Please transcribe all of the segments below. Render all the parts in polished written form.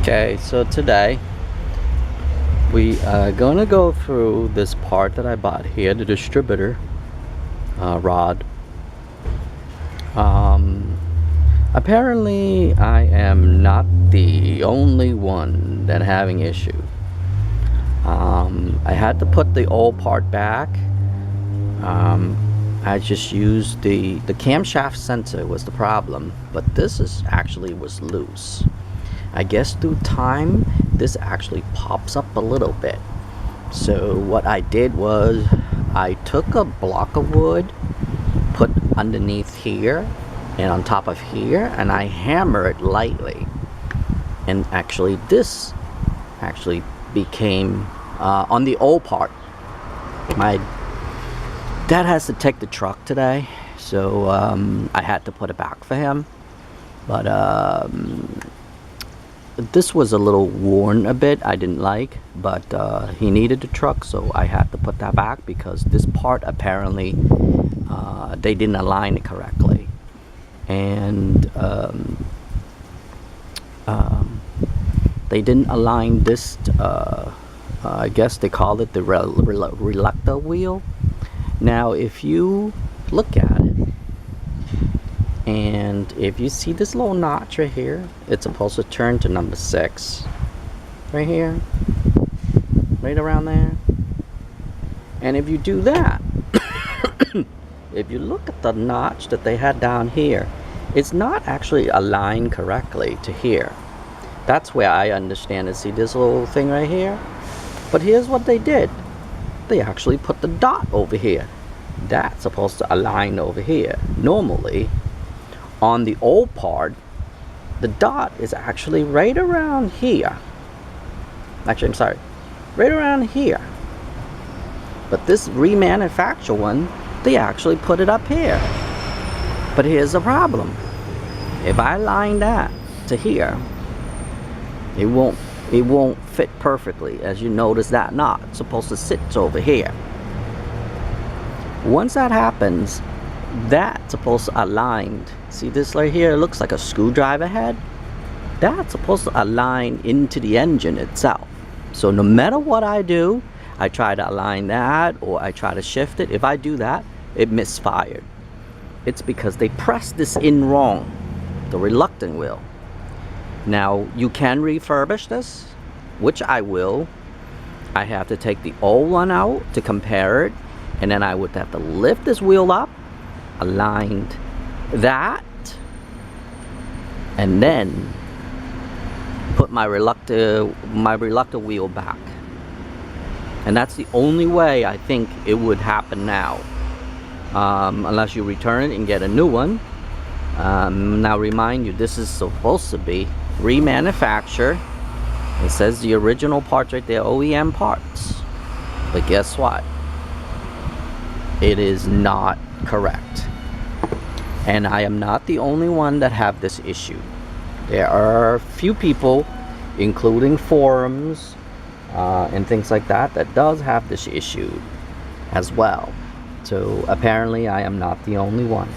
Okay, so today we are gonna go through this part that I bought here, the distributor rod. Apparently I am not the only one that having issue. I had to put the old part back. I just used the camshaft sensor was the problem, but this is actually was loose. I guess through time this actually pops up a little bit. So what I did was I took a block of wood, put underneath here and on top of here, and I hammer it lightly, and actually this actually became on the old part. My dad has to take the truck today, so I had to put it back for him, but this was a little worn a bit. I didn't like, but he needed the truck, so I had to put that back because this part apparently they didn't align it correctly, and they didn't align this I guess they call it the Reluctor Wheel. Now if you look at it, and if you see this little notch right here, it's supposed to turn to number 6 right here, right around there. And if you do that, if you look at the notch that they had down here, it's not actually aligned correctly to here. That's where I understand it. See this little thing right here? But here's what they did. They actually put the dot over here. That's supposed to align over here. Normally on the old part, the dot is actually right around here. Actually, I'm sorry, right around here. But this remanufactured one, they actually put it up here. But here's the problem. If I align that to here, it won't fit perfectly. As you notice, that knot is supposed to sit over here. Once that happens, that's supposed to align. See this right here? It looks like a screwdriver head. That's supposed to align into the engine itself. So no matter what I do, I try to align that or I try to shift it. If I do that, it misfired. It's because they pressed this in wrong, the reluctor wheel. Now you can refurbish this, which I will. I have to take the old one out to compare it, and then I would have to lift this wheel up, aligned that, and then put my reluctor wheel back. And that's the only way I think it would happen now, unless you return it and get a new one. Now remind you, this is supposed to be remanufactured. It says the original parts right there, OEM parts, but guess what? It is not correct. And I am not the only one that have this issue. There are a few people, including forums and things like that, that does have this issue as well. So apparently I am not the only one.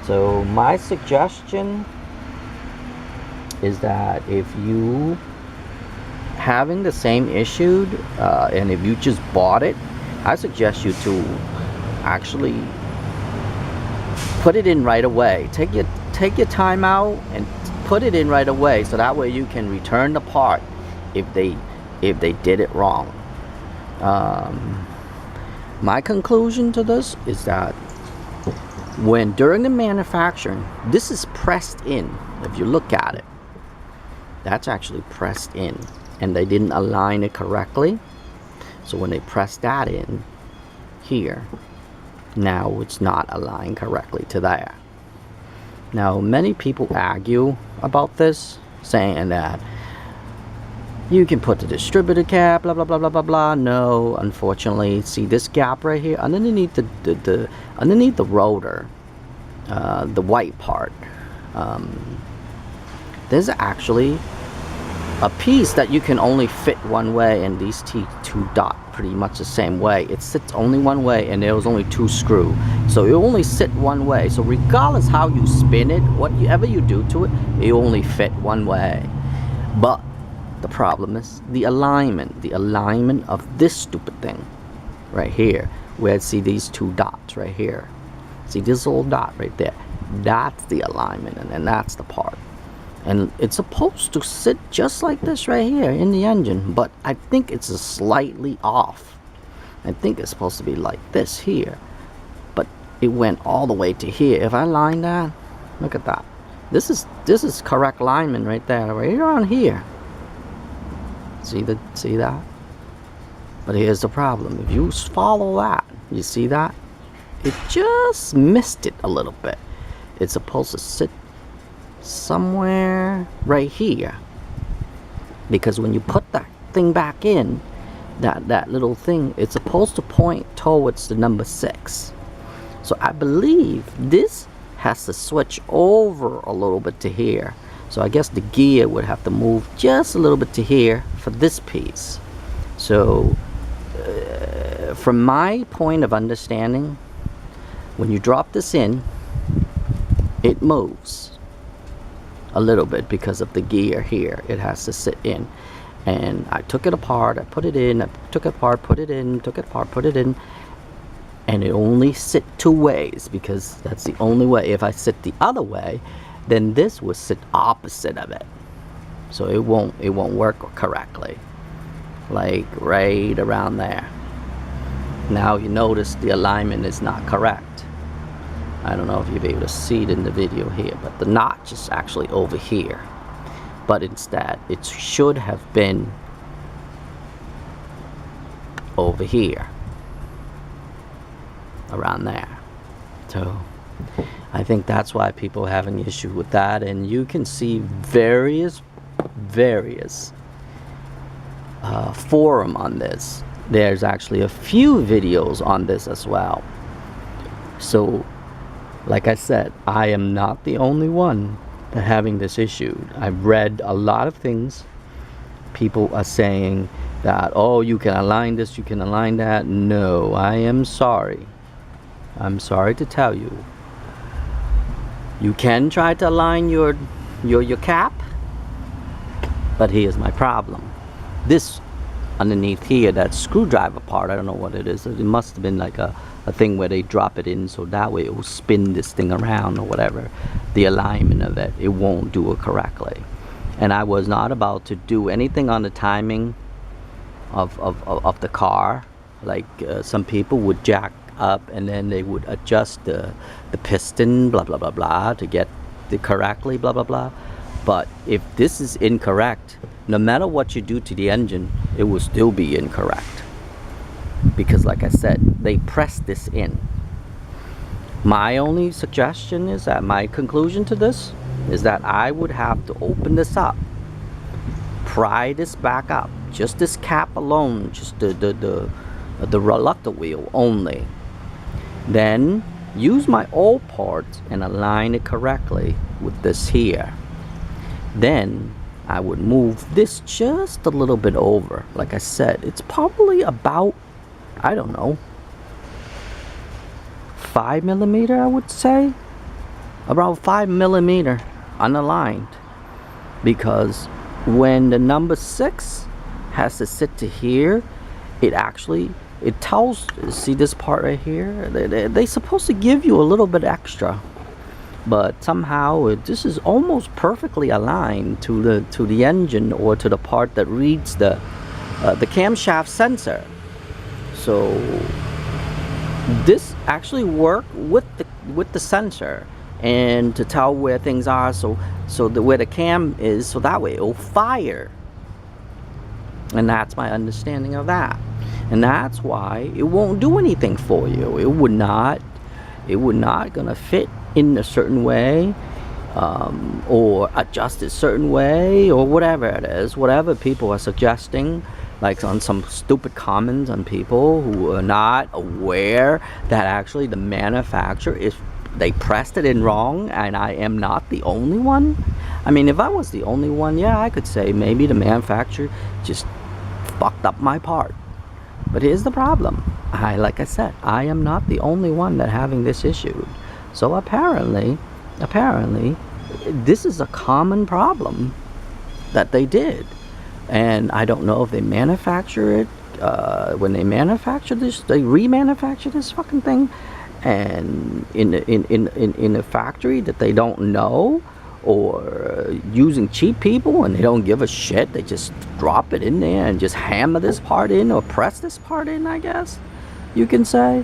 So my suggestion is that if you having the same issue, and if you just bought it, I suggest you to actually put it in right away. Take your time out and put it in right away, so that way you can return the part if they did it wrong. My conclusion to this is that during the manufacturing, this is pressed in. If you look at it, that's actually pressed in, and they didn't align it correctly. So when they press that in here, now it's not aligned correctly to that. Now many people argue about this, saying that you can put the distributor cap, blah blah blah blah blah blah. No, unfortunately, see this gap right here underneath underneath the rotor, the white part, there's actually a piece that you can only fit one way, and these two dot pretty much the same way. It sits only one way, and there was only 2 screws, so it only sit one way. So regardless how you spin it, whatever you do to it, it only fit one way. But the problem is the alignment of this stupid thing right here, where I see these two dots right here. See this little dot right there? That's the alignment, and then that's the part. And it's supposed to sit just like this right here in the engine, but I think it's a slightly off. I think it's supposed to be like this here, but it went all the way to here. If I line that, look at that. This is correct alignment right there, right around here. See that? But here's the problem. If you follow that, you see that? It just missed it a little bit. It's supposed to sit somewhere right here, because when you put that thing back in, that little thing, it's supposed to point towards the number 6. So I believe this has to switch over a little bit to here. So I guess the gear would have to move just a little bit to here for this piece. So from my point of understanding, when you drop this in, it moves a little bit because of the gear here. It has to sit in. And I took it apart, I put it in, I took it apart, put it in, took it apart, put it in, and it only sit 2 ways, because that's the only way. If I sit the other way, then this will sit opposite of it. So it won't work correctly. Like right around there. Now you notice the alignment is not correct. I don't know if you'll be able to see it in the video here, but the notch is actually over here. But instead, it should have been over here. Around there. So I think that's why people have an issue with that. And you can see various forum on this. There's actually a few videos on this as well. So like I said, I am not the only one that having this issue. I've read a lot of things. People are saying that, oh, you can align this, you can align that. No, I am sorry. I'm sorry to tell you. You can try to align your cap, but here's my problem. This underneath here, that screwdriver part, I don't know what it is. It must have been like a thing where they drop it in so that way it will spin this thing around or whatever. The alignment of it, it won't do it correctly. And I was not about to do anything on the timing of the car. Like some people would jack up and then they would adjust the piston, blah blah blah blah, to get the correctly, blah blah blah. But if this is incorrect, no matter what you do to the engine, it will still be incorrect. Because like I said, they press this in. My only suggestion is that my conclusion to this is that I would have to open this up, pry this back up, just this cap alone, just the reluctor wheel only. Then use my old parts and align it correctly with this here. Then I would move this just a little bit over. Like I said, it's probably about, I don't know, 5 millimeter, I would say. About 5 millimeter unaligned. Because when the number 6 has to sit to here, it tells, see this part right here? They're supposed to give you a little bit extra. But somehow this is almost perfectly aligned to the engine, or to the part that reads the camshaft sensor. So this actually worked with the sensor, and to tell where things are, so where the cam is, so that way it'll fire. And that's my understanding of that. And that's why it won't do anything for you. It would not gonna fit in a certain way, or adjust a certain way, or whatever it is, whatever people are suggesting. Like on some stupid comments on people who are not aware that actually the manufacturer they pressed it in wrong, and I am not the only one. I mean, if I was the only one, yeah, I could say maybe the manufacturer just fucked up my part. But here's the problem. Like I said, I am not the only one that having this issue. So apparently, this is a common problem that they did. And I don't know if they manufacture it. When they manufacture this, they remanufacture this fucking thing, and in a factory that they don't know, or using cheap people and they don't give a shit. They just drop it in there and just hammer this part in, or press this part in, I guess you can say.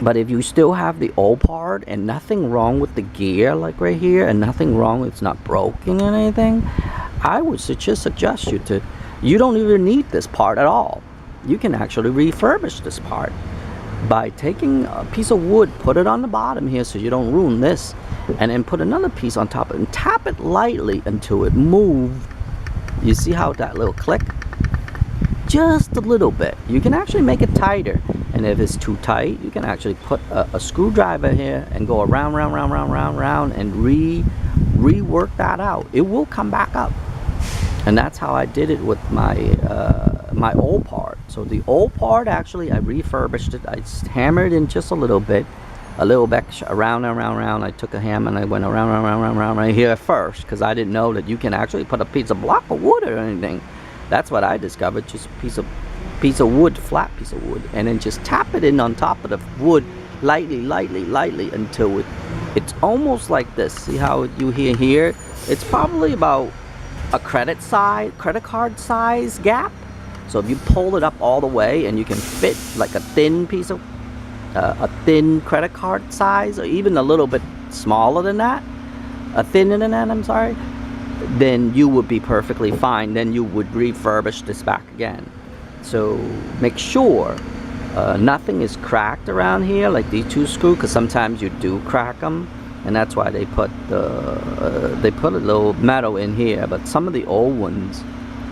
But if you still have the old part and nothing wrong with the gear, like right here, and nothing wrong, it's not broken or anything, I would just suggest you don't even need this part at all. You can actually refurbish this part by taking a piece of wood, put it on the bottom here so you don't ruin this, and then put another piece on top of it and tap it lightly until it moves. You see how that little click? Just a little bit. You can actually make it tighter, and if it's too tight, you can actually put a screwdriver here and go around, round, and rework that out. It will come back up. And that's how I did it with my my old part. So the old part, actually, I refurbished it. I just hammered in just a little bit around and around. I took a hammer and I went around right here first, because I didn't know that you can actually put a block of wood or anything. That's what I discovered. Just a piece of wood, flat piece of wood, and then just tap it in on top of the wood lightly until it's almost like this. See how you hear here? It's probably about a credit card size gap. So if you pull it up all the way, and you can fit like a thin piece of a thin credit card size, or even a little bit smaller than that, thinner than that, I'm sorry, then you would be perfectly fine. Then you would refurbish this back again. So make sure nothing is cracked around here, like these two screws, because sometimes you do crack them, and that's why they put a little metal in here. But some of the old ones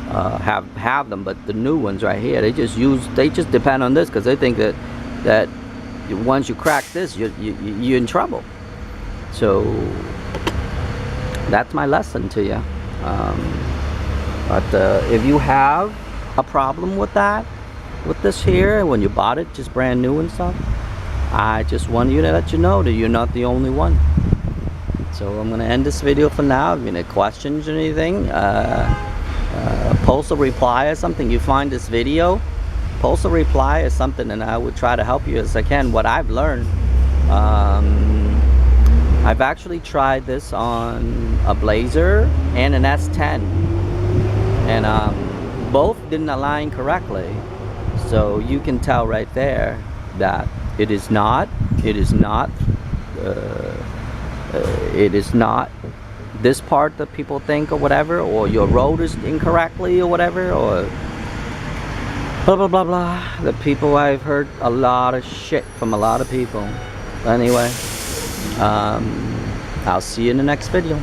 have them, but the new ones right here, they just depend on this, because they think that once you crack this, you're in trouble. So that's my lesson to you. But if you have a problem with this here, when you bought it just brand new and stuff, I just wanted to let you know that you're not the only one. So I'm going to end this video for now. If you have any questions or anything, post a reply or something. You find this video, post a reply or something, and I would try to help you as I can. What I've learned, I've actually tried this on a Blazer and an S10, and both didn't align correctly. So you can tell right there that it is not this part that people think or whatever, or your rotors incorrectly or whatever, or blah blah blah blah. The people, I've heard a lot of shit from a lot of people. Anyway, I'll see you in the next video.